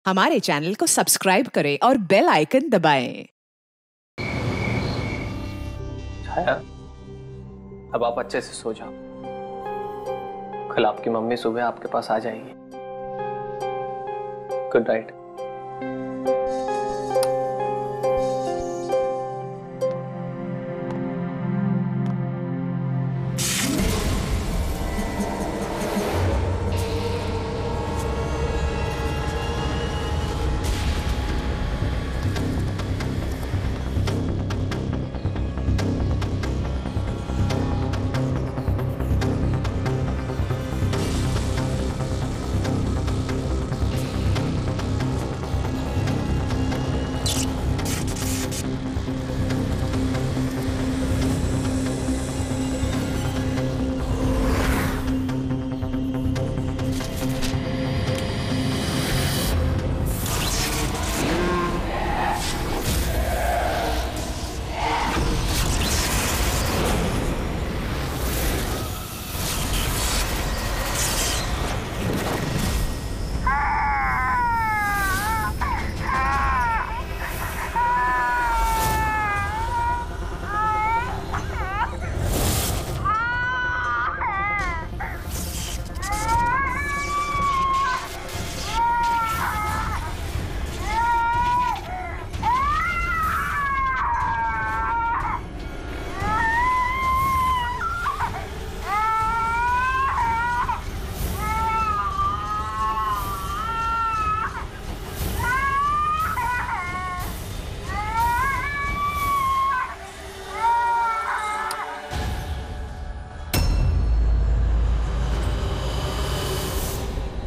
हमारे चैनल को सब्सक्राइब करें और बेल आइकन दबाएं। छाया, अब आप अच्छे से सो जाओ। कल आपकी मम्मी सुबह आपके पास आ जाएगी। Good night.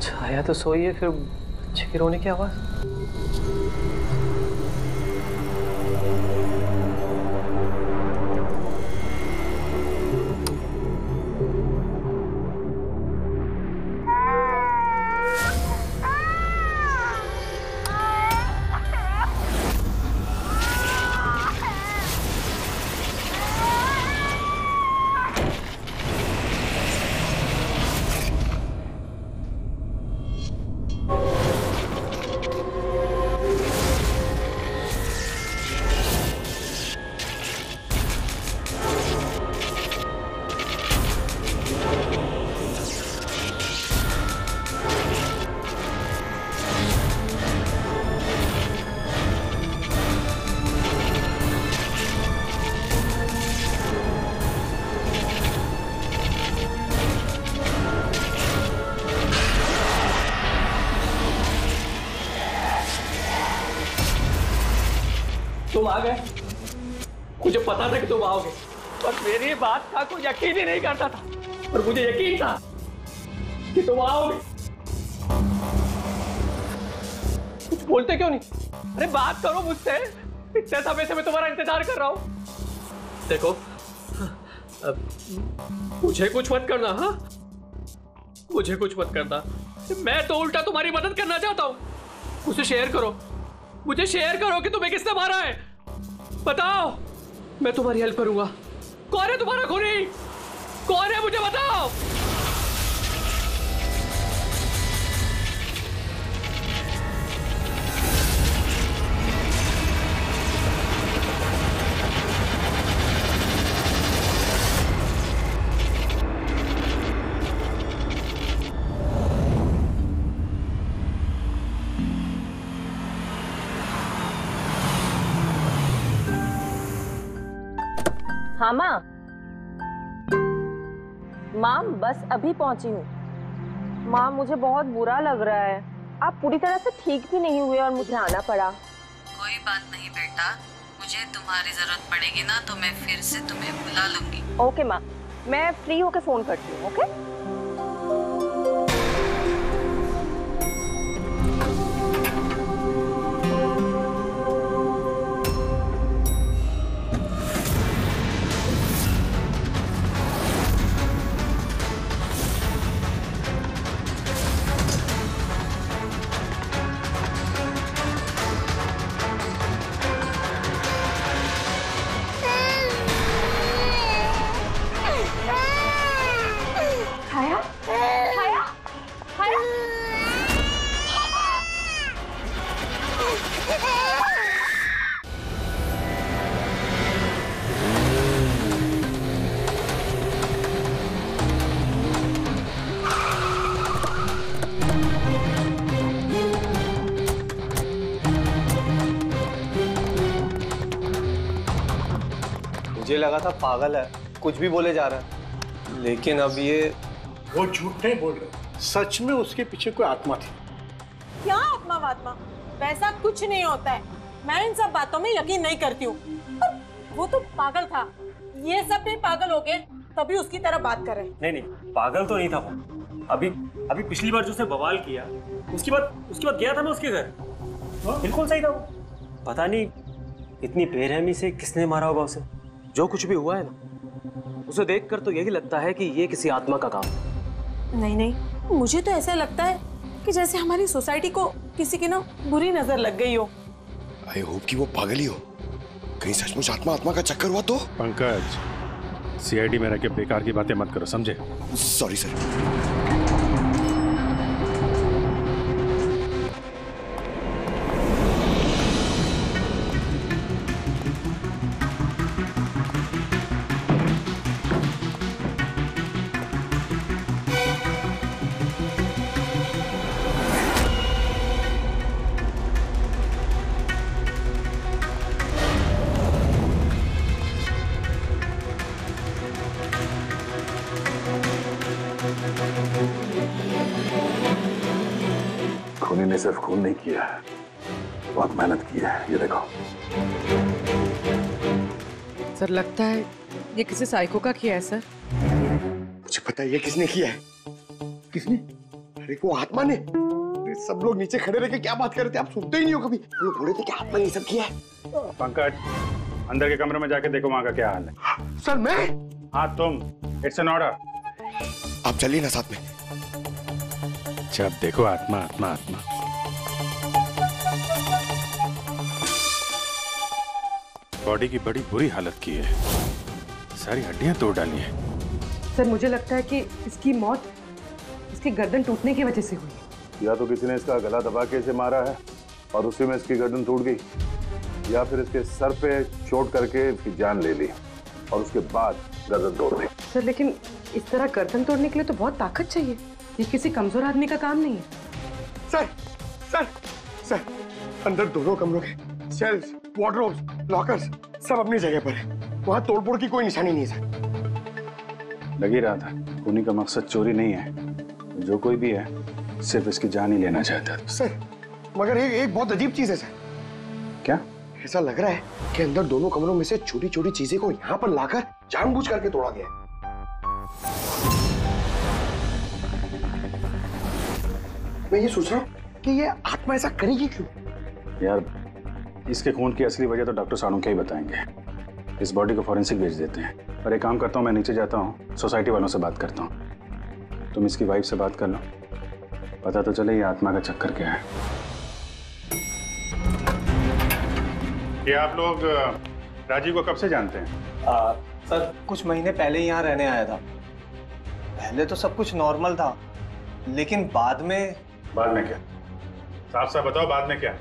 छाया तो सोई है, फिर बच्चे के रोने की आवाज। तुम आ गए। मुझे पता था कि तुम आओगे, पर मेरी बात का कोई यकीन ही नहीं करता था, पर मुझे यकीन था कि तुम आओगे। कुछ बोलते क्यों नहीं? अरे बात करो मुझसे। इतने समय से मैं तुम्हारा इंतजार कर रहा हूं। देखो, मुझे कुछ मत करना। हाँ, मुझे कुछ मत करना। मैं तो उल्टा तुम्हारी मदद करना चाहता हूं। मुझे शेयर करो, मुझे शेयर करो कि तुम्हें किसने मारा है। बताओ, मैं तुम्हारी हेल्प करूंगा। कौन है तुम्हारा खूनी? कौन है, मुझे बताओ। हाँ माँ। माँ बस अभी पहुंची हूँ। माँ मुझे बहुत बुरा लग रहा है। आप पूरी तरह से ठीक भी नहीं हुए और मुझे आना पड़ा। कोई बात नहीं बेटा, मुझे तुम्हारी जरूरत पड़ेगी ना तो मैं फिर से तुम्हें बुला लूंगी। ओके माँ, मैं फ्री होके फोन करती हूँ। ओके। मुझे लगा था पागल है, कुछ भी बोले जा रहा है, लेकिन अब ये वो झूठ नहीं बोल रहे, सच में उसके पीछे कोई आत्मा थी। क्या आत्मा वात्मा? वैसा कुछ नहीं होता है, मैं इन सब बातों में यकीन नहीं करती हूँ। वो तो पागल था, ये सब भी पागल हो गए तभी उसकी तरह बात कर रहे हैं। नहीं पागल तो नहीं था वो। अभी पिछली बार जो उसने बवाल किया उसके बाद गया था मैं उसके घर, बिल्कुल सही था वो। पता नहीं इतनी बेरहमी से किसने मारा होगा उसे। जो कुछ भी हुआ है ना, उसे देखकर तो यही लगता है कि ये किसी आत्मा का काम है। नहीं, मुझे तो ऐसा लगता है कि जैसे हमारी सोसाइटी को किसी की ना बुरी नजर लग गई हो। आई होप कि वो पागल ही हो, कहीं सचमुच आत्मा का चक्कर हुआ तो। पंकज, सीआईडी में रह के बेकार की बातें मत करो, समझे? Sorry sir. खूनी ने सिर्फ खून नहीं किया है, बहुत मेहनत की है, ये देखो। सर लगता है ये किसी साइको का किया है सर। मुझे पता है ये किसने किया है। किसने? अरे वो आत्मा ने। सब लोग नीचे खड़े रह के क्या बात कर रहे थे, आप सुनते ही नहीं हो कभी। वो बोल रहे थे कि आत्मा ने ये सब किया है। पंकज, अंदर के कमरे में जाके देखो वहां का क्या हाल है। सर मैं? हाँ तुम, इट्स एन ऑर्डर। आप चलिए ना साथ में। अच्छा अब देखो आत्मा। बॉडी की बड़ी बुरी हालत की है, सारी हड्डियां तोड़ डाली हैं। सर मुझे लगता है कि इसकी मौत इसकी गर्दन टूटने की वजह से हुई है। या तो किसी ने इसका गला दबा के इसे मारा है और उसी में इसकी गर्दन टूट गई, या फिर इसके सर पे चोट करके इसकी जान ले ली और उसके बाद गर्दन तोड़ दी। सर लेकिन इस तरह गर्दन तोड़ने के लिए तो बहुत ताकत चाहिए, ये किसी कमजोर आदमी का काम नहीं है। सर अंदर दोनों कमरों के सेल्स, वार्डरोब्स, लॉकर्स सब अपनी जगह पर है। वहां तोड़फोड़ की कोई निशानी नहीं है सर। लग ही रहा था, खूनी का मकसद चोरी नहीं है, जो कोई भी है सिर्फ इसकी जान ही लेना चाहता था। सर मगर एक बहुत अजीब चीज है सर। क्या? ऐसा लग रहा है कि अंदर दोनों कमरों में से छोटी छोटी चीजें को यहाँ पर लाकर जानबूझ करके तोड़ा गया है। मैं ये सोच रहा हूँ कि ये आत्मा ऐसा करेगी क्यों? यार इसके खून की असली वजह तो डॉक्टर साणुक्य ही बताएंगे। इस बॉडी को फॉरेंसिक भेज देते हैं। पर एक काम करता हूँ, मैं नीचे जाता हूँ, सोसाइटी वालों से बात करता हूँ। तुम इसकी वाइफ से बात कर लो, पता तो चले ये आत्मा का चक्कर क्या है। ये आप लोग राजीव को कब से जानते हैं? सर कुछ महीने पहले ही यहाँ रहने आया था। पहले तो सब कुछ नॉर्मल था, लेकिन बाद में क्या? साफ साफ बताओ, बाद में क्या?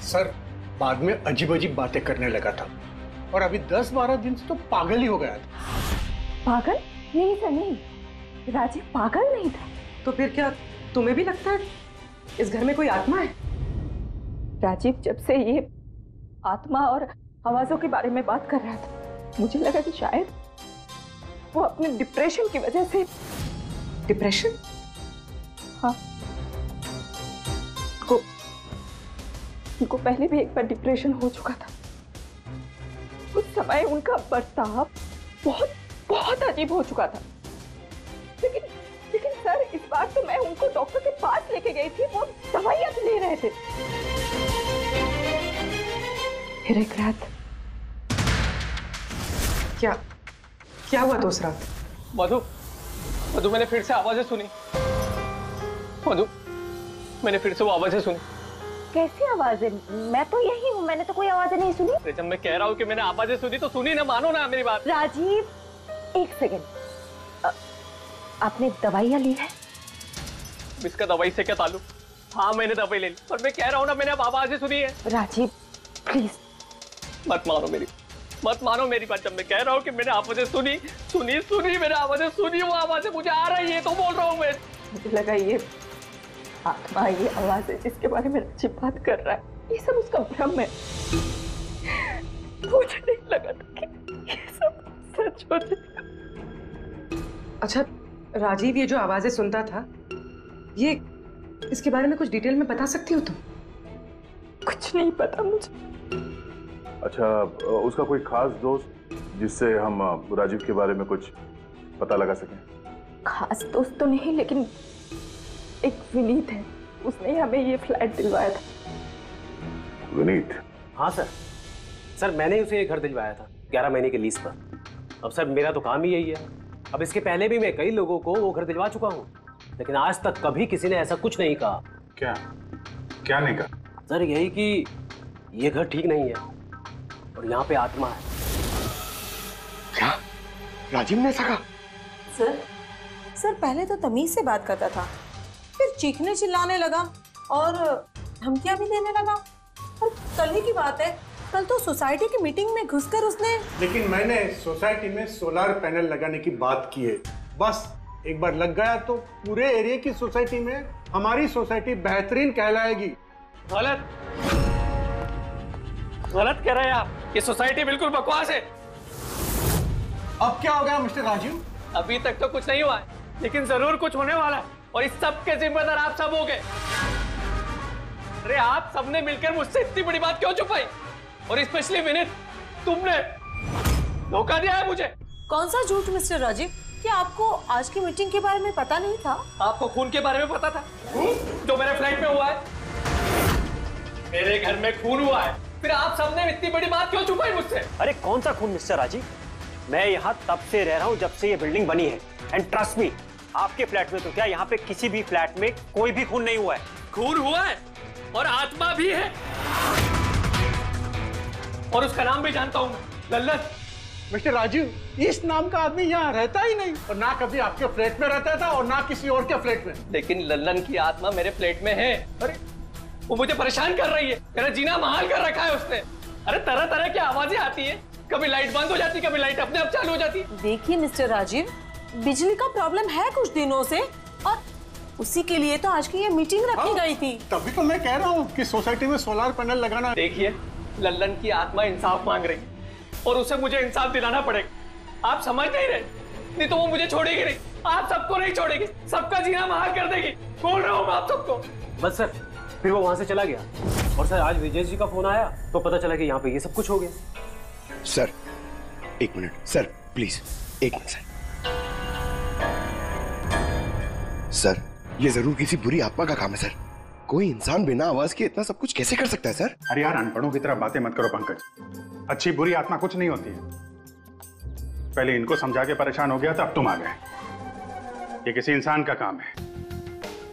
सर बाद में अजीब अजीब बातें करने लगा था और अभी 10-12 दिन से तो पागल ही हो गया था। पागल? नहीं सर नहीं, राजीव पागल नहीं था। तो फिर क्या तुम्हें भी लगता है इस घर में कोई आत्मा है? राजीव जब से ये आत्मा और आवाजों के बारे में बात कर रहा था, मुझे लगा कि शायद वो अपने डिप्रेशन की वजह से। डिप्रेशन? हाँ, उनको पहले भी एक बार डिप्रेशन हो चुका था। उस समय उनका बर्ताव बहुत बहुत अजीब हो चुका था। लेकिन सर इस बार तो मैं उनको डॉक्टर के पास लेके गई थी, वो दवाइयां ले रहे थे। फिर एक रात क्या हुआ? उस रात मधु मैंने फिर से आवाजें सुनी। मधु मैंने फिर से वो आवाजें सुनी। कैसी आवाजें? मैं तो यही हूँ, मैंने तो कोई आवाजें नहीं सुनी। जब मैं कह रहा हूँ कि मैंने आवाजें सुनी तो सुनी ना, मानो ना मेरी बात। राजीव एक सेकंड, आपने दवाइयाँ ली है? इसका दवाई से क्या ताल्लुक? हाँ मैंने दवाई ले ली, पर मैं कह रहा हूँ ना मैंने अब आवाजें सुनी है। राजीव प्लीज मत मानो मेरी बात। जब मैं कह रहा हूँ कि मैंने आवाजें सुनी मैंने आवाजें सुनी, वो आवाजें मुझे आ रही है तो बोल रहा हूँ मैं। मुझे लगा ये आत्मा, ये आवाज है जिसके बारे में राजीव बात कर रहा है, ये सब उसका भ्रम है। मुझे नहीं लगा था कि छोड़ दे। अच्छा राजीव, ये जो आवाजें सुनता था, ये इसके बारे में कुछ डिटेल में बता सकती हो तुम? कुछ नहीं पता मुझे। अच्छा, उसका कोई खास दोस्त जिससे हम राजीव के बारे में कुछ पता लगा सकें? खास दोस्त तो नहीं, लेकिन एक विनीत है, उसने हमें ये फ्लैट दिलवाया था। विनीत? हाँ सर, सर मैंने उसे ये घर दिलवाया था 11 महीने के लीज पर। अब सर मेरा तो काम ही यही है। अब इसके पहले भी मैं कई लोगों को वो घर दिलवा चुका हूँ, लेकिन आज तक कभी किसी ने ऐसा कुछ नहीं कहा। क्या क्या नहीं कहा? सर यही कि ये घर ठीक नहीं है और यहाँ पे आत्मा है। क्या राजीव ने ऐसा कहा? सर पहले तो तमीज से बात करता था, फिर चीखने चिल्लाने लगा और धमकियां भी देने लगा। और कल ही की बात है, कल तो सोसाइटी की मीटिंग में घुसकर उसने। लेकिन मैंने सोसाइटी में सोलर पैनल लगाने की बात की है। बस एक बार लग गया तो पूरे एरिया की सोसाइटी में हमारी सोसाइटी बेहतरीन कहलाएगी। गलत गलत कह रहे हैं आप, ये सोसाइटी बिल्कुल बकवास है। अब क्या हो गया मिस्टर राजीव? अभी तक तो कुछ नहीं हुआ है, लेकिन जरूर कुछ होने वाला है और इस सब के जिम्मेदार आप सब हो गए। अरे आप सबने मिलकर मुझसे इतनी बड़ी बात क्यों छुपाई? और स्पेशली विनीत, तुमने धोखा दिया है मुझे। कौन सा झूठ मिस्टर राजीव? क्या आपको आज की मीटिंग के बारे में पता नहीं था? आपको खून के बारे में पता था? जो मेरे फ्लैट में हुआ है, मेरे घर में खून हुआ है, फिर आप सबने इतनी बड़ी बात क्यों छुपाई मुझसे? अरे कौन सा खून मिस्टर राजीव? मैं यहाँ तब से रह रहा हूँ जब से ये बिल्डिंग बनी है, एंड ट्रस्ट मी, आपके फ्लैट में तो क्या, यहाँ पे किसी भी फ्लैट में कोई भी खून नहीं हुआ है। खून हुआ है और आत्मा भी है, और उसका नाम भी जानता हूँ, लल्लन। मिस्टर राजीव, इस नाम का आदमी यहाँ रहता ही नहीं, और ना कभी आपके फ्लैट में रहता था और ना किसी और के फ्लैट में। लेकिन लल्लन की आत्मा मेरे फ्लैट में है। अरे वो मुझे परेशान कर रही है, मेरा जीना महाल कर रखा है उसने। अरे तरह तरह की आवाजें आती है, कभी लाइट बंद हो जाती, कभी लाइट अपने आप चालू हो जाती। देखिए मिस्टर राजीव, बिजली का प्रॉब्लम है कुछ दिनों से, और उसी के लिए तो आज की ये मीटिंग रखी गई थी। तभी तो मैं कह रहा हूँ कि सोसाइटी में सोलर पैनल लगाना। देखिए, लल्लन की आत्मा इंसाफ मांग रही और उसे मुझे इंसाफ दिलाना पड़ेगा। आप समझ नहीं रहे, नहीं तो वो मुझे छोड़ेगी नहीं। आप सबको नहीं छोड़ेगी, सबका जीना महाल कर देगी। बोल रहा हूँ मैं आप सबको। बस सर, फिर वो वहां से चला गया, और सर आज विजय जी का फोन आया तो पता चला कि यहाँ पे ये सब कुछ हो गया। सर एक मिनट, सर प्लीज एक मिनट सर, ये जरूर किसी बुरी आत्मा का काम है सर। कोई इंसान बिना आवाज के इतना सब कुछ कैसे कर सकता है सर? अरे यार, अनपढ़ों की तरह बातें मत करो पंकज। अच्छी बुरी आत्मा कुछ नहीं होती है। पहले इनको समझा के परेशान हो गया था, अब तुम आ गए। ये किसी इंसान का काम है,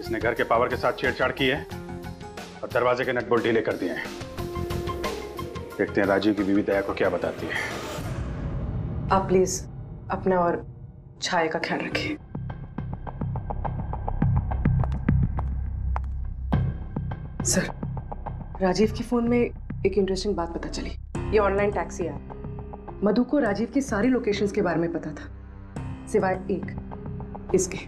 इसने घर के पावर के साथ छेड़छाड़ की है और दरवाजे के नट बोल्ट ढीले कर दिए हैं। देखते हैं राजीव की बीवी दया को क्या बताती है। आप प्लीज अपना और छाया का ख्याल रखिए। सर, राजीव के फोन में एक इंटरेस्टिंग बात पता चली। ये ऑनलाइन टैक्सी ऐप, मधु को राजीव की सारी लोकेशंस के बारे में पता था, सिवाय एक, इसके।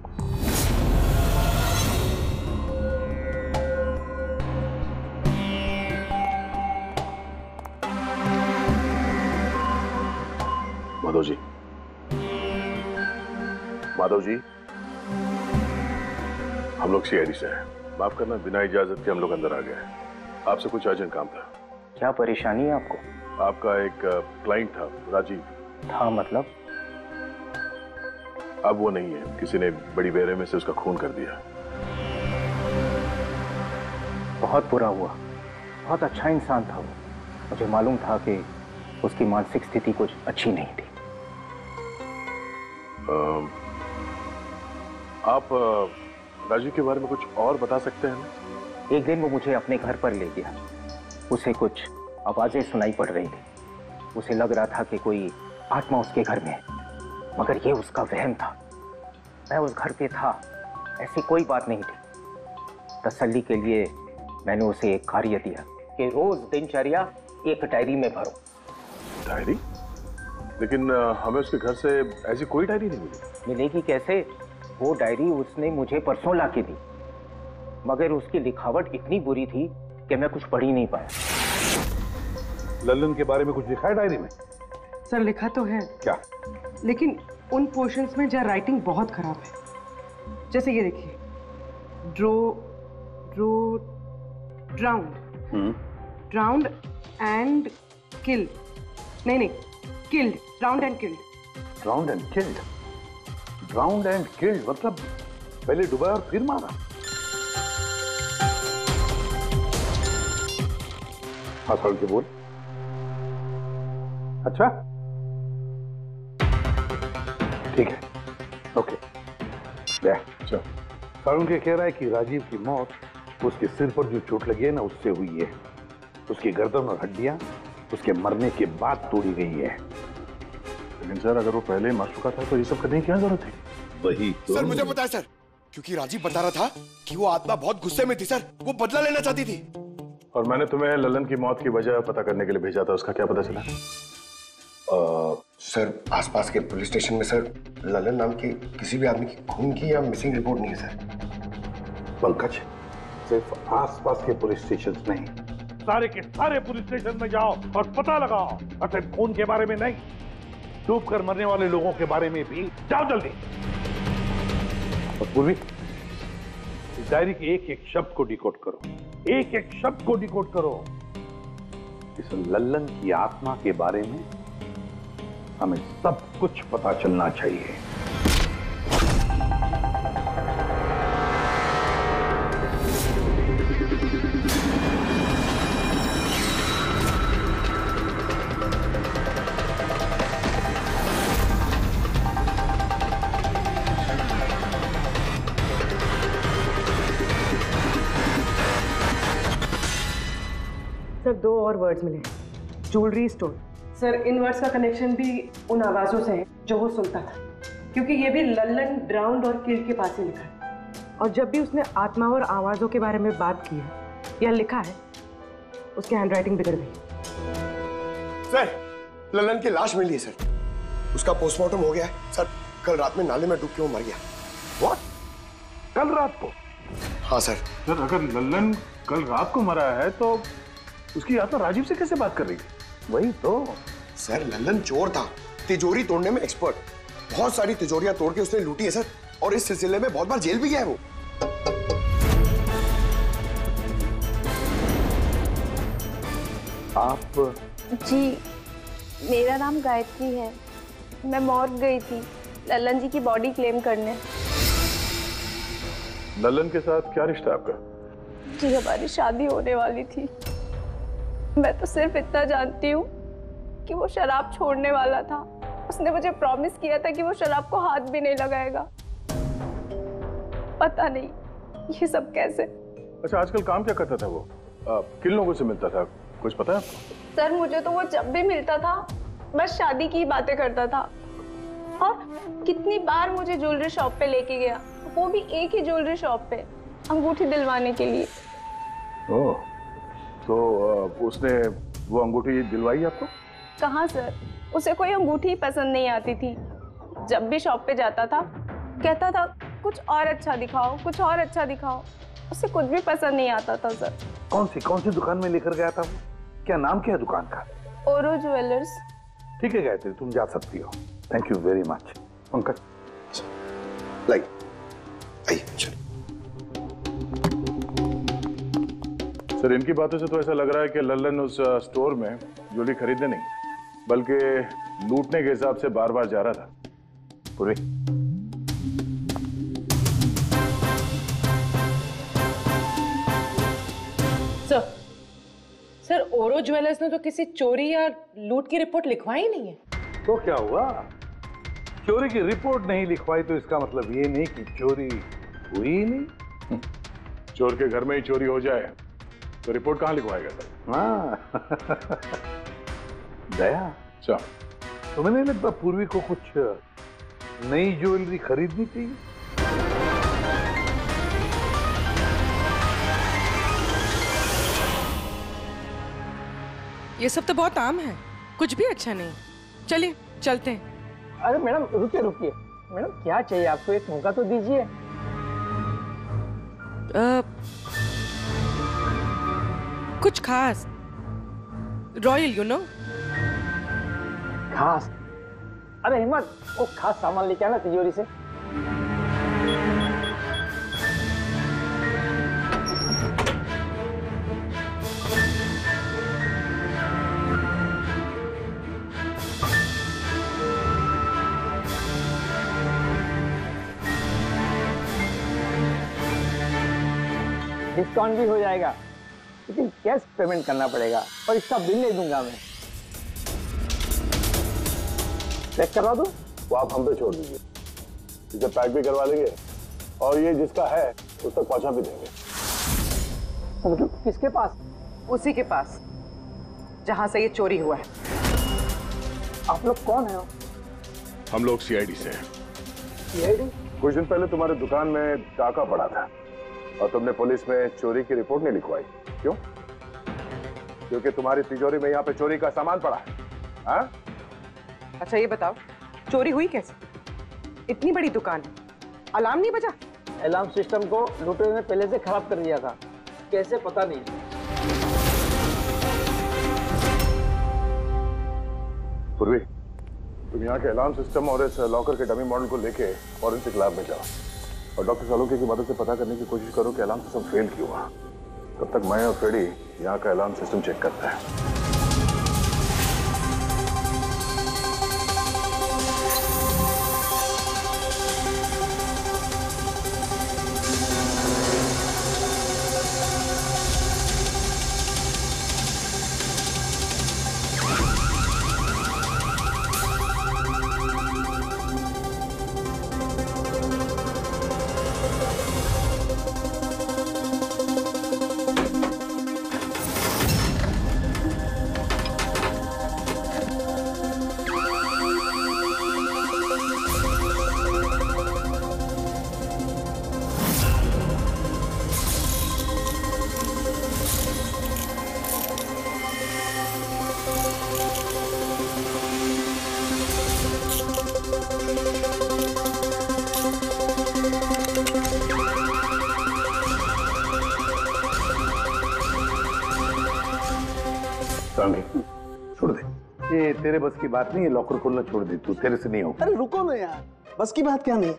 माधव जी, माधव जी, हम लोग सीआईडी से हैं। माफ करना, बिना इजाजत के हम लोग अंदर आ गए। आपसे कुछ अर्जेंट काम था। क्या परेशानी है आपको? आपका एक क्लाइंट था, राजीव। था मतलब? अब वो नहीं है, किसी ने बड़ी बेरहमी से उसका खून कर दिया। बहुत बुरा हुआ। बहुत अच्छा इंसान था वो। मुझे मालूम था कि उसकी मानसिक स्थिति कुछ अच्छी नहीं थी। आप राजीव के बारे में कुछ और बता सकते हैं? एक दिन वो मुझे अपने घर पर ले गया। उसे कुछ आवाजें सुनाई पड़ रही थी। उसे लग रहा था कि कोई आत्मा उसके घर में है, मगर ये उसका वहम था। मैं उस घर पे था, ऐसी कोई बात नहीं थी। तसल्ली के लिए मैंने उसे एक कार्य दिया कि रोज दिनचर्या एक डायरी में भरो। डायरी? लेकिन हमें उसके घर से ऐसी कोई डायरी नहीं मिली। मिलेगी कैसे? वो डायरी उसने मुझे परसों ला के दी, मगर उसकी लिखावट इतनी बुरी थी कि मैं कुछ पढ़ ही नहीं पाया। लल्लन के बारे में कुछ लिखा है डायरी में? सर लिखा तो है क्या? लेकिन उन पोर्शंस में जहाँ राइटिंग बहुत खराब है। जैसे ये देखिए, ड्राउंड एंड किल्ड। नहीं, killed, drowned and killed. Drowned and killed? Drowned and killed मतलब पहले डुबाया और फिर मारा? हाँ सारुण के बोल। अच्छा ठीक है, ओके। चलो, सारुण के कह रहा है कि राजीव की मौत उसके सिर पर जो चोट लगी है ना उससे हुई है। उसकी गर्दन और हड्डियां उसके मरने के बाद तोड़ी गई है। लेकिन सर अगर वो पहले ही मर चुका था तो ये सब करने की क्या जरूरत थी? वही तो सर मुझे पता है सर, क्योंकि राजीव बता रहा था कि वो आत्मा बहुत गुस्से में थी सर, वो बदला लेना चाहती थी। और मैंने तुम्हें ललन की मौत की वजह पता करने के लिए भेजा था, उसका क्या पता चला? सर आसपास के पुलिस स्टेशन में सर ललन नाम के किसी भी आदमी की खून की या मिसिंग रिपोर्ट नहीं है सर। पंकज, सिर्फ आसपास के पुलिस स्टेशन नहीं, सारे के सारे पुलिस स्टेशन में जाओ और पता लगाओ। सिर्फ खून के बारे में नहीं, डूब कर मरने वाले लोगों के बारे में भी जाओ जल्दी। और पूर्वी, इस डायरी के एक एक शब्द को डिकोड करो, एक एक शब्द को डिकोड करो। इस लल्लन की आत्मा के बारे में हमें सब कुछ पता चलना चाहिए। सर 2 और वर्ड्स मिले, ज्वेलरी स्टोर। सर इन वर्ड्स का कनेक्शन भी उन आवाजों से है जो वो सुनता था, क्योंकि ये भी लल्लन, ड्राउंड और किल्ड के पास ही लिखा है। और जब भी उसने आत्मा और आवाजों के बारे में बात की है या लिखा है, उसकी हैंडराइटिंग बिगड़ गई। सर ललन की लाश मिली है सर, उसका पोस्टमार्टम हो गया है सर। कल रात में नाले में डूब के वो मर गया। What? कल रात को? हाँ सर। सर अगर लल्लन कल रात को मरा है तो उसकी आत्मा राजीव से कैसे बात कर रही थी? वही तो सर, लल्लन चोर था, तिजोरी तोड़ने में एक्सपर्ट। बहुत सारी तिजोरियां तोड़ के उसने लूटी है सर, और इस सिलसिले में बहुत बार जेल भी गया है वो। आप? जी मेरा नाम गायत्री है, मैं मॉर्ग गई थी लल्लन जी की बॉडी क्लेम करने। लल्लन के साथ क्या रिश्ता आपका? जी हमारी शादी होने वाली थी। मैं तो सिर्फ इतना जानती हूँ कि वो शराब छोड़ने वाला था। उसने मुझे प्रॉमिस किया था कि वो शराब को हाथ भी नहीं लगाएगा। पता नहीं ये सब कैसे। अच्छा आजकल काम क्या करता था वो? किन लोगों से मिलता था, कुछ पता है आपको? सर मुझे तो वो जब भी मिलता था बस शादी की बातें करता था, और कितनी बार मुझे ज्वेलरी शॉप पे लेके गया, वो भी एक ही ज्वेलरी शॉप पे अंगूठी दिलवाने के लिए। ओह, तो उसने वो अंगूठी दिलवाई आपको? कहाँ सर, उसे कोई अंगूठी पसंद नहीं आती थी। जब भी शॉप पे जाता था कहता था कुछ और अच्छा दिखाओ, कुछ और अच्छा दिखाओ। उसे कुछ भी पसंद नहीं आता था सर। कौन सी दुकान में लेकर गया था वो? क्या नाम क्या है दुकान का? ओरो ज्वेलर्स। ठीक है गायत्री, तुम जा सकती हो। Thank you very much. Pankaj like sir, इनकी बातों से तो ऐसा लग रहा है कि लल्लन उस स्टोर में ज्वेलरी खरीदने नहीं बल्कि लूटने के हिसाब से बार बार जा रहा था। पूरी सर ओरो ज्वेलर्स ने तो किसी चोरी या लूट की रिपोर्ट लिखवाई नहीं है। तो क्या हुआ? चोरी की रिपोर्ट नहीं लिखवाई तो इसका मतलब ये नहीं कि चोरी हुई नहीं। चोर के घर में ही चोरी हो जाए तो रिपोर्ट कहाँ लिखवाएगा सर? हाँ दया, अच्छा तुम्हें नहीं लगता पूर्वी को कुछ नई ज्वेलरी खरीदनी चाहिए? ये सब तो बहुत आम है, कुछ भी अच्छा नहीं। चलिए चलते हैं। अरे मैडम रुकिए रुकिए, मैडम क्या चाहिए आपको, एक मौका तो दीजिए। कुछ खास, रॉयल यू नो। खास। अरे हिम्मत, वो खास सामान लेके आना तिजोरी से। डिस्काउंट भी हो जाएगा, लेकिन कैश पेमेंट करना पड़ेगा और इसका बिल नहीं दूंगा मैं। पैक करवा दूं? वो आप हम पे छोड़ दीजिए, इसे पैक भी करवा लेंगे और ये जिसका है उस तक पहुंचा भी देंगे। मतलब किसके पास? उसी के पास जहां से ये चोरी हुआ है। आप लोग कौन है? हम लोग सीआईडी से हैं। सीआईडी? कुछ दिन पहले तुम्हारी दुकान में डाका पड़ा था और तुमने पुलिस में चोरी की रिपोर्ट नहीं लिखवाई, क्यों? क्योंकि तुम्हारी तिजोरी में यहाँ पे चोरी का सामान पड़ा है। हाँ? अच्छा ये बताओ, चोरी हुई कैसे? इतनी बड़ी दुकान है, अलार्म नहीं बजा? अलार्म सिस्टम को लुटेरे ने पहले से खराब कर दिया था, कैसे पता नहीं। पूर्वी, तुम यहाँ के अलार्म सिस्टम और इस लॉकर के डमी मॉडल को लेके फॉरेंसिक लैब में जाओ और डॉक्टर सालुके की मदद से पता करने की कोशिश करो कि अलार्म सिस्टम फेल क्यों हुआ। तब तक मैं और फ्रेडी यहाँ का अलार्म सिस्टम चेक करते हैं। छोड़ दे, ये तेरे बस की बात नहीं है, लॉकर खोलना छोड़ दे तू, तेरे से नहीं होगा। अरे रुको ना यार, बस की बात क्या नहीं।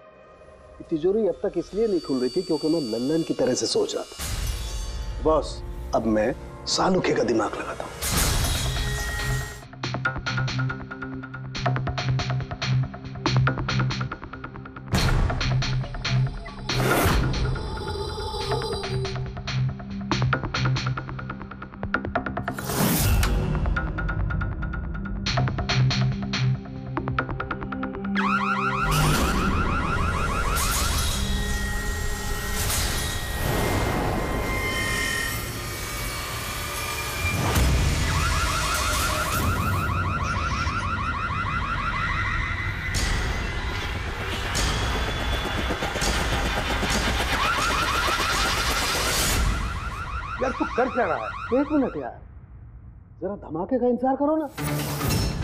तिजोरी अब तक इसलिए नहीं खुल रही थी क्योंकि मैं लल्लन की तरह से सोच रहा था। बॉस, अब मैं सालुके का दिमाग लगाता हूँ। यार तू कर क्या रहा है? 1 मिनट यार, जरा धमाके का इंतजार करो ना।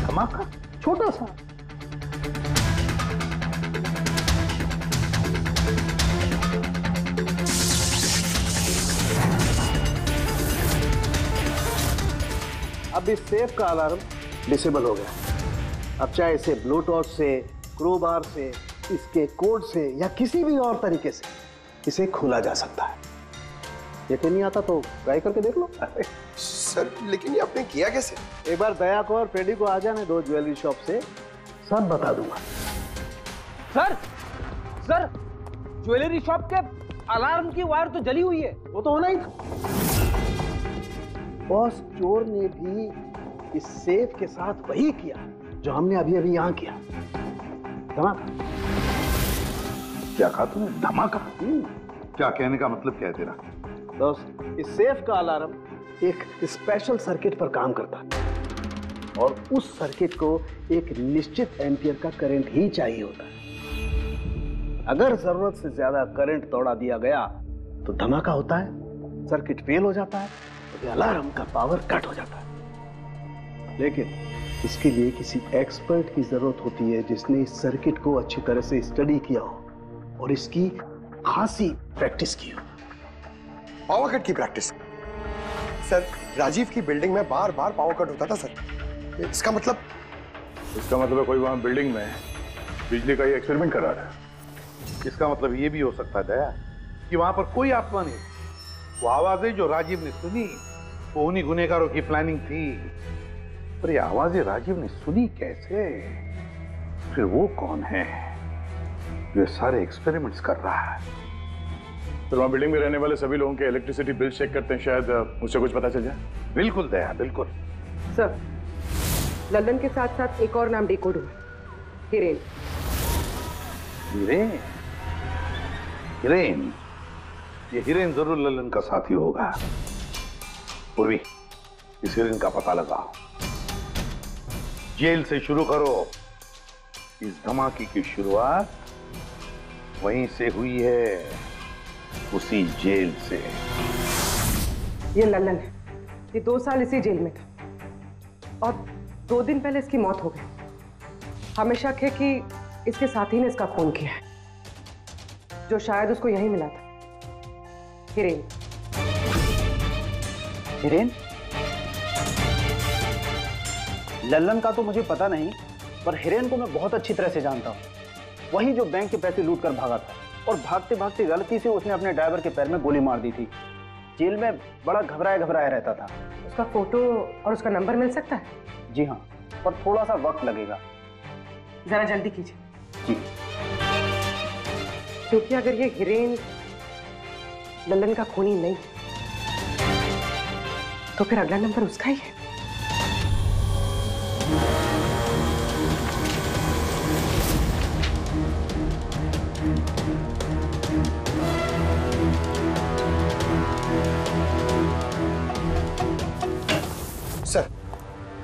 धमाका? छोटा सा। अब इस सेफ का अलार्म डिसेबल हो गया। अब चाहे इसे ब्लूटूथ से, क्रोबार से, इसके कोड से या किसी भी और तरीके से इसे खोला जा सकता है। यकीन नहीं आता तो ट्राई करके देख लो। सर लेकिन ये आपने किया कैसे? एक बार दया को और फ्रेडी को आ जाने दो ज्वेलरी शॉप से, सब बता दूंगा। सर ज्वेलरी शॉप के अलार्म की वायर तो जली हुई है। वो तो होना ही था। बॉस, चोर ने भी इस सेफ के साथ वही किया जो हमने अभी अभी यहाँ किया। धमाका। क्या कहा तूने? धमाका? क्या कहने का मतलब क्या है तेरा? दोस्त, इस सेफ का अलार्म एक स्पेशल सर्किट पर काम करता है और उस सर्किट को एक निश्चित एम्पियर का करंट ही चाहिए होता है। अगर जरूरत से ज्यादा करंट दौड़ा दिया गया तो धमाका होता है, सर्किट फेल हो जाता है, तो अलार्म का पावर कट हो जाता है। लेकिन इसके लिए किसी एक्सपर्ट की जरूरत होती है जिसने इस सर्किट को अच्छी तरह से स्टडी किया हो और इसकी खासी प्रैक्टिस की हो। पावर कट की प्रैक्टिस? सर, राजीव की बिल्डिंग में बार बार पावर कट होता था सर। इसका मतलब इसका मतलब है कोई वहां बिल्डिंग में बिजली का ही एक्सपेरिमेंट कर रहा था। इसका मतलब ये भी हो सकता है दया कि वहां पर कोई आत्मा नहीं, वो आवाजें जो राजीव ने सुनी वो उन्हीं गुनहगारों की प्लानिंग थी। पर ये आवाजें राजीव ने सुनी कैसे? फिर वो कौन है जो ये सारे एक्सपेरिमेंट्स कर रहा है? फिर वहां बिल्डिंग में रहने वाले सभी लोगों के इलेक्ट्रिसिटी बिल चेक करते हैं, शायद मुझे कुछ पता चल जाए। बिल्कुल दया, बिल्कुल। सर, लल्लन के साथ साथ एक और नाम डिकोड हुआ, हिरेन। हिरेन? हिरेन? ये हिरेन जरूर लल्लन का साथी होगा। पूर्वी, इस हिरेन का पता लगाओ। जेल से शुरू करो। इस धमाके की शुरुआत वहीं से हुई है, उसी जेल से। ये लल्लन है, ये 2 साल इसी जेल में था और 2 दिन पहले इसकी मौत हो गई। हमें शक है कि इसके साथी ने इसका खून किया है, जो शायद उसको यहीं मिला था। हिरेन। हिरेन? लल्लन का तो मुझे पता नहीं, पर हिरेन को मैं बहुत अच्छी तरह से जानता हूँ। वही जो बैंक के पैसे लूट कर भागा था और भागते भागते गलती से उसने अपने ड्राइवर के पैर में गोली मार दी थी। जेल में बड़ा घबराया घबराया रहता था। उसका फोटो और उसका नंबर मिल सकता है? जी हाँ, पर थोड़ा सा वक्त लगेगा। जरा जल्दी कीजिए। जी। क्योंकि अगर ये हिरेन लल्लन का खूनी नहीं तो फिर अगला नंबर उसका ही है।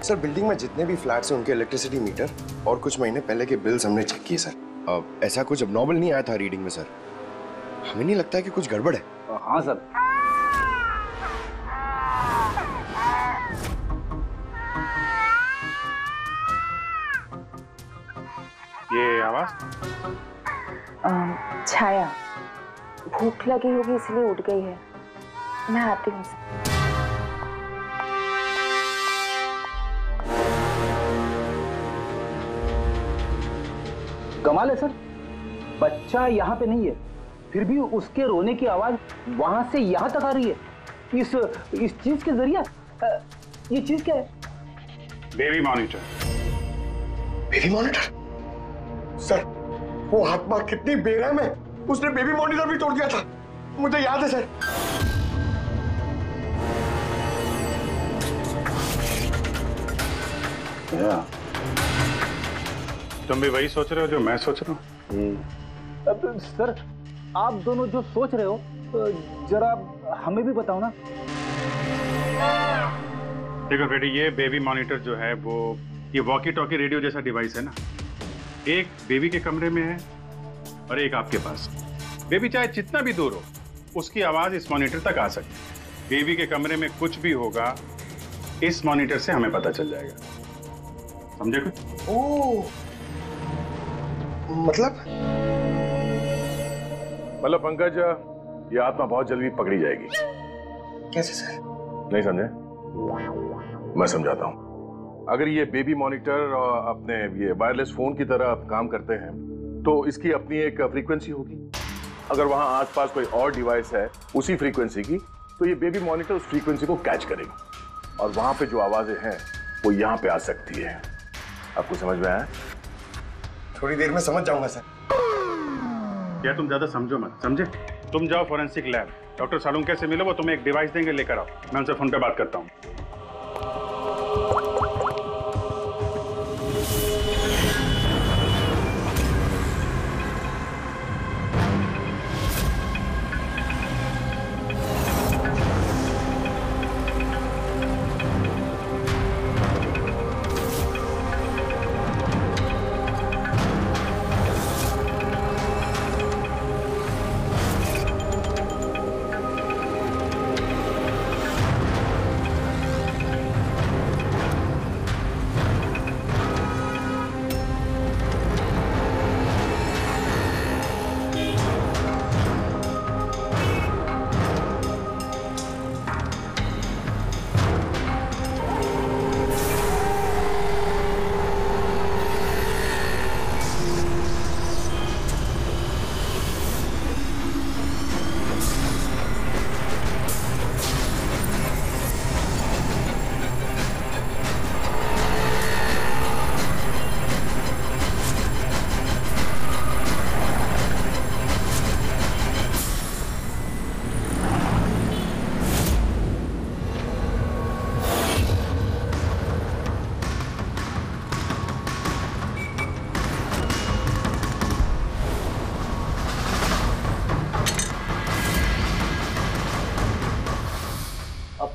सर, बिल्डिंग में जितने भी फ्लैट्स हैं उनके इलेक्ट्रिसिटी मीटर और कुछ महीने पहले के बिल्स हमने चेक किए सर। ऐसा कुछ अबनॉर्मल नहीं आया था रीडिंग में सर। हमें नहीं लगता है कि कुछ गड़बड़ है। हाँ सर। ये आवाज? छाया, भूख लगी होगी इसलिए उठ गई है। मैं आती हूँ। कमाल है सर, बच्चा यहाँ पे नहीं है, फिर भी उसके रोने की आवाज वहां से यहाँ तक आ रही है। इस चीज के जरिए ये चीज क्या है? Baby monitor. Baby monitor? Sir, वो आत्मा कितनी बेरहम है, उसने बेबी मॉनिटर भी तोड़ दिया था, मुझे याद है सर। तुम भी वही सोच रहे हो जो मैं सोच रहा हूँ? सर, आप दोनों जो सोच रहे हो जरा हमें भी बताओ ना। देखो बेटी, ये बेबी मॉनिटर जो है वो ये वॉकी टॉकी रेडियो जैसा डिवाइस है ना। एक बेबी के कमरे में है और एक आपके पास। बेबी चाहे जितना भी दूर हो, उसकी आवाज इस मॉनिटर तक आ सकती है। बेबी के कमरे में कुछ भी होगा, इस मॉनिटर से हमें पता चल जाएगा। समझे कुछ? ओह, मतलब पंकज, ये आत्मा बहुत जल्दी पकड़ी जाएगी। कैसे सर? नहीं समझे? मैं समझाता हूं। अगर ये बेबी मॉनिटर अपने ये वायरलेस फोन की तरह काम करते हैं तो इसकी अपनी एक फ्रीक्वेंसी होगी। अगर वहां आसपास कोई और डिवाइस है उसी फ्रीक्वेंसी की, तो ये बेबी मॉनिटर उस फ्रीक्वेंसी को कैच करेगी और वहां पे जो आवाजें हैं वो यहां पे आ सकती है। आपको समझ में आया? थोड़ी देर में समझ जाऊंगा सर। क्या तुम ज्यादा समझो मत, समझे? तुम जाओ फॉरेंसिक लैब, डॉक्टर सालुंके से मिलो, वो तुम्हें एक डिवाइस देंगे, लेकर आओ। मैं उनसे फोन पे बात करता हूँ।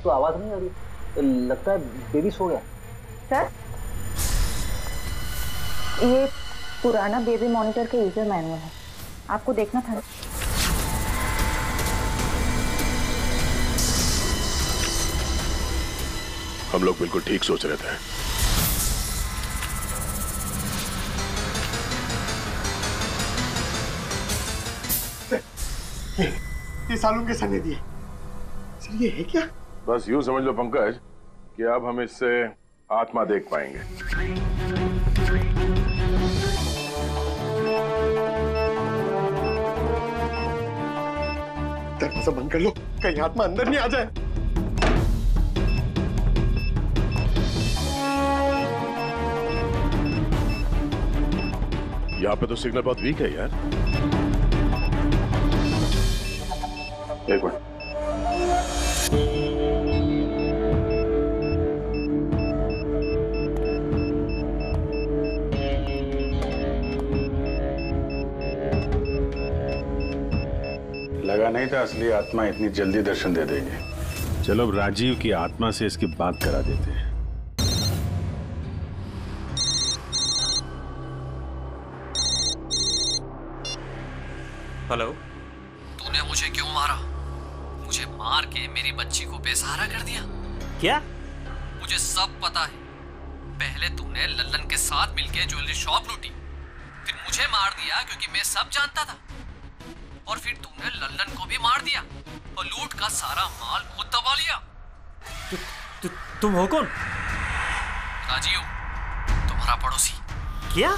तो आवाज नहीं आ रही। लगता है बेबी सो गया। सर, ये पुराना बेबी मॉनिटर का यूजर मैनुअल है, आपको देखना था। हम लोग बिल्कुल ठीक सोच रहे थे। ये सालून के सर ने दिए। सर ये है क्या? बस यूं समझ लो पंकज कि अब हम इससे आत्मा देख पाएंगे। दरवाजा बंद कर लो, कहीं आत्मा अंदर नहीं आ जाए। यहाँ पे तो सिग्नल बहुत वीक है यार। एक मिनट। लगा नहीं था असली आत्मा इतनी जल्दी दर्शन दे देगी। चलो अब राजीव की आत्मा से इसकी बात करा देते हैं। हेलो। तूने मुझे क्यों मारा? मुझे मार के मेरी बच्ची को बेसहारा कर दिया। क्या? मुझे सब पता है। पहले तूने लल्लन के साथ मिलकर ज्वेलरी शॉप लूटी, फिर मुझे मार दिया क्योंकि मैं सब जानता था, और फिर तूने लल्लन को भी मार दिया और लूट का सारा माल खुद दबा लिया। तुम हो कौन? राजीव, तुम्हारा पड़ोसी। क्या?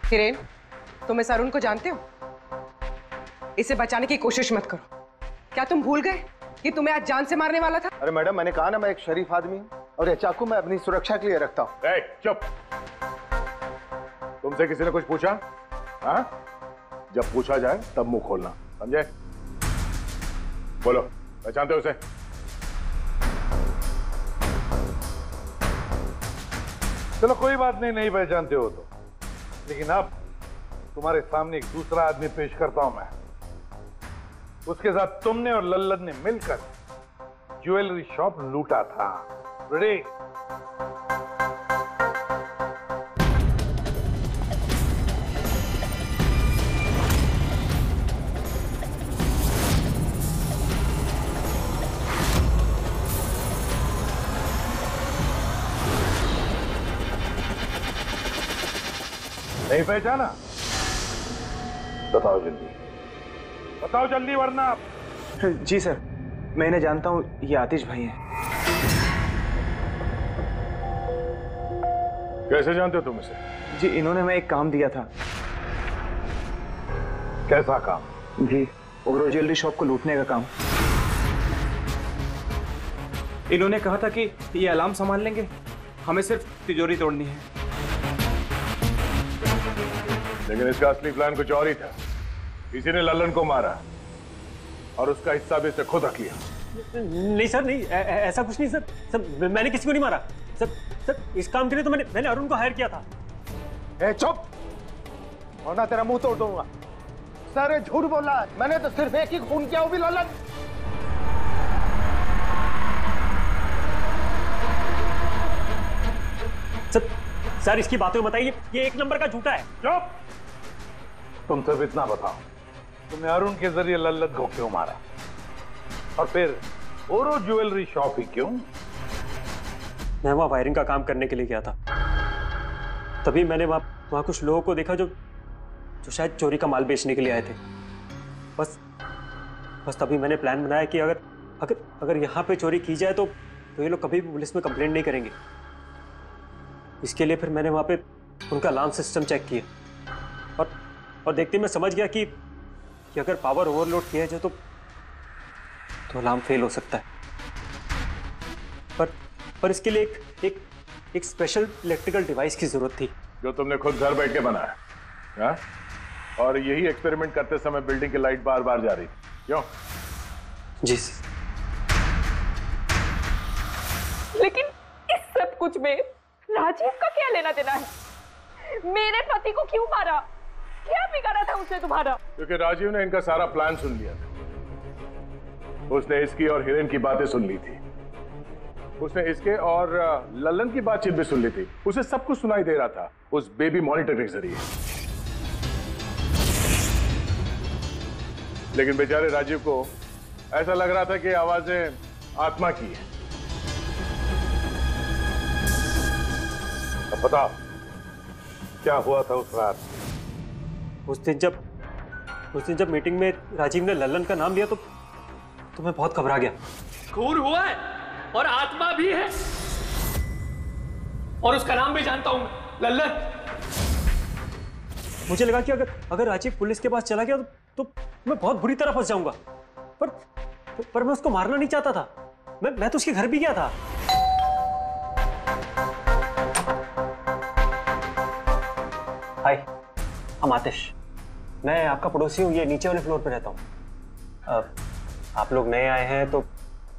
हिरेन, तुम इस अरुण को जानते हो? इसे बचाने की कोशिश मत करो। क्या तुम भूल गए कि तुम्हें आज जान से मारने वाला था? अरे मैडम, मैंने कहा ना मैं एक शरीफ आदमी हूँ और ये चाकू मैं अपनी सुरक्षा के लिए रखता हूँ। चुप। तुमसे किसी ने कुछ पूछा? हाँ? जब पूछा जाए तब मुंह खोलना, समझे? बोलो, पहचानते हो उसे? चलो कोई बात नहीं, नहीं पहचानते हो तो, लेकिन अब तुम्हारे सामने एक दूसरा आदमी पेश करता हूं मैं। उसके साथ तुमने और लल्लन ने मिलकर ज्वेलरी शॉप लूटा था। रेडी? नहीं पहचाना? बताओ जल्दी, बताओ जल्दी, वरना। जी सर, मैं इन्हें जानता हूँ, ये आतिश भाई हैं। कैसे जानते हो तुम इसे? जी, इन्होंने हमें एक काम दिया था। कैसा काम? जी, ओग्रो ज्वेलरी शॉप को लूटने का काम। इन्होंने कहा था कि ये अलार्म संभाल लेंगे, हमें सिर्फ तिजोरी तोड़नी है। लेकिन इसका असली प्लान कुछ और ही था। किसी ने लल्लन को मारा और उसका हिस्सा भी इसे खुद रख लिया। नहीं सर, नहीं, ऐसा कुछ नहीं सर। सर, मैंने किसी को नहीं मारा। सर, इस काम के लिए तो मैंने अरुण को हायर किया था। चुप, वरना तेरा मुंह तोड़ दूंगा। सर झूठ बोल रहा है, मैंने तो सिर्फ एक ही खून किया, वो भी लल्लन। सर, इसकी बातें बताइए, ये एक नंबर का झूठा है। चुप! तुम सिर्फ इतना बताओ, तुमने अरुण के जरिए लल्लन को क्यों मारा, और फिर ओरो ज्वेलरी शॉप ही क्यों? मैं वहां वायरिंग का काम करने के लिए गया था। तभी मैंने वहां कुछ लोगों को देखा जो शायद चोरी का माल बेचने के लिए आए थे। बस तभी मैंने प्लान बनाया कि अगर यहाँ पे चोरी की जाए तो ये लोग कभी भी पुलिस में कंप्लेंट नहीं करेंगे। इसके लिए फिर मैंने वहां पे उनका अलार्म सिस्टम चेक किया और देखते मैं समझ गया कि अगर पावर ओवरलोड किया जाए तो अलार्म फेल हो सकता है। पर और इसके लिए एक स्पेशल इलेक्ट्रिकल डिवाइस की जरूरत थी जो तुमने खुद घर बैठ के बनाया, हाँ? और यही एक्सपेरिमेंट करते समय बिल्डिंग की लाइट बार बार जा रही थी, क्यों? जी। लेकिन इस सब कुछ में राजीव का क्या लेना देना है? मेरे पति को क्यों मारा? क्या बिगाड़ा था उसने तुम्हारा? क्योंकि राजीव ने इनका सारा प्लान सुन लिया था। उसने इसकी और हिरेन की बातें सुन ली थी। उसने इसके और लल्लन की बातचीत भी सुन ली थी। उसे सब कुछ सुनाई दे रहा था उस बेबी मॉनिटर के जरिए। लेकिन बेचारे राजीव को ऐसा लग रहा था कि आवाजें आत्मा की है। अब बताओ क्या हुआ था उस रात? उस दिन जब मीटिंग में राजीव ने लल्लन का नाम लिया तो मैं बहुत घबरा गया। खून हुआ है और आत्मा भी है, और उसका नाम भी जानता हूं, लल्लन। मुझे लगा कि अगर राजीव पुलिस के पास चला गया तो मैं बहुत बुरी तरह फंस जाऊंगा। पर मैं उसको मारना नहीं चाहता था। मैं तो उसके घर भी गया था। हाय, हम आतिश। मैं आपका पड़ोसी हूँ, ये नीचे वाले फ्लोर पे रहता हूँ। आप लोग नए आए हैं तो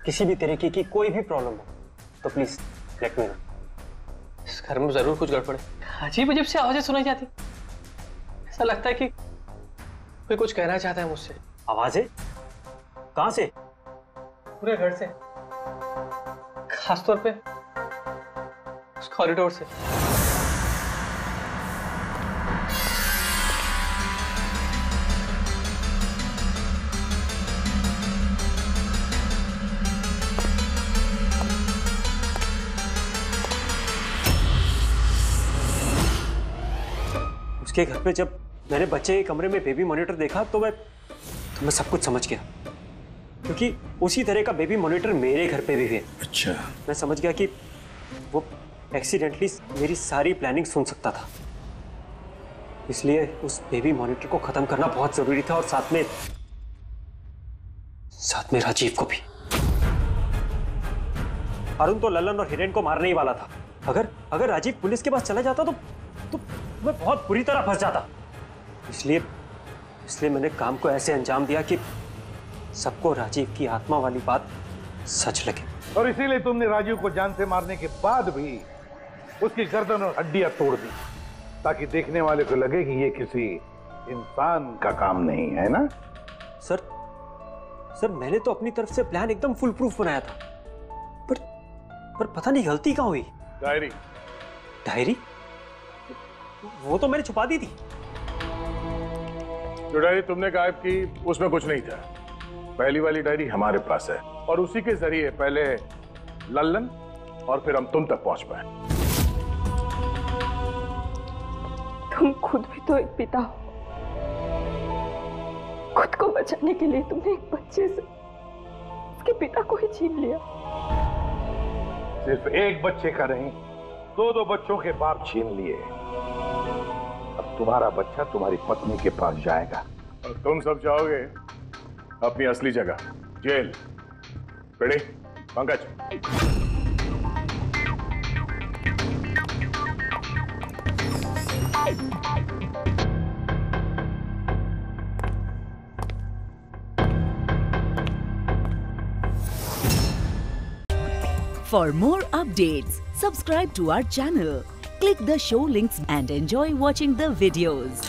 किसी भी तरीके की कोई भी प्रॉब्लम हो तो प्लीज लेट मी नो। इस घर में जरूर कुछ गड़बड़ है। अजीब अजीब सी आवाजें सुनाई जाती। ऐसा लगता है कि कोई कुछ कहना चाहता है मुझसे। आवाजें? कहां से? पूरे घर से, खासतौर पे उस कॉरिडोर से। उसके घर पे जब मैंने बच्चे के कमरे में बेबी मॉनिटर देखा तो मैं सब कुछ समझ गया, क्योंकि उसी तरह का बेबी मॉनिटर मेरे घर पे भी है। अच्छा। मैं समझ गया कि वो एक्सीडेंटली मेरी सारी प्लानिंग सुन सकता था, इसलिए उस बेबी मॉनिटर को खत्म करना बहुत जरूरी था, और साथ में राजीव को भी। अरुण तो लल्लन और हिरेन को मारने ही वाला था। अगर राजीव पुलिस के पास चला जाता तो मैं बहुत बुरी तरह फंस जाता। इसलिए मैंने काम को ऐसे अंजाम दिया कि सबको राजीव की आत्मा वाली बात सच लगे। और इसीलिए तुमने राजीव को जान से मारने के बाद भी उसकी गर्दन और हड्डियां तोड़ दी, ताकि देखने वाले को लगे कि ये किसी इंसान का काम नहीं है ना? सर मैंने तो अपनी तरफ से प्लान एकदम फुल प्रूफ बनाया था, पर पता नहीं गलती कहाँ हुई। डायरी? वो तो मैंने छुपा दी थी। जो डायरी तुमने गायब की उसमें कुछ नहीं था। पहली वाली डायरी हमारे पास है, और उसी के जरिए पहले लल्लन और फिर हम तुम तक पहुंच पाए। तुम खुद भी तो एक पिता हो। खुद को बचाने के लिए तुमने एक बच्चे से उसके पिता को ही छीन लिया। सिर्फ एक बच्चे का नहीं, दो बच्चों के बाप छीन लिए। अब तुम्हारा बच्चा तुम्हारी पत्नी के पास जाएगा, और तुम सब जाओगे अपनी असली जगह, जेल। बेड़े, Pankaj. For more updates, subscribe to our channel, click the show links and enjoy watching the videos.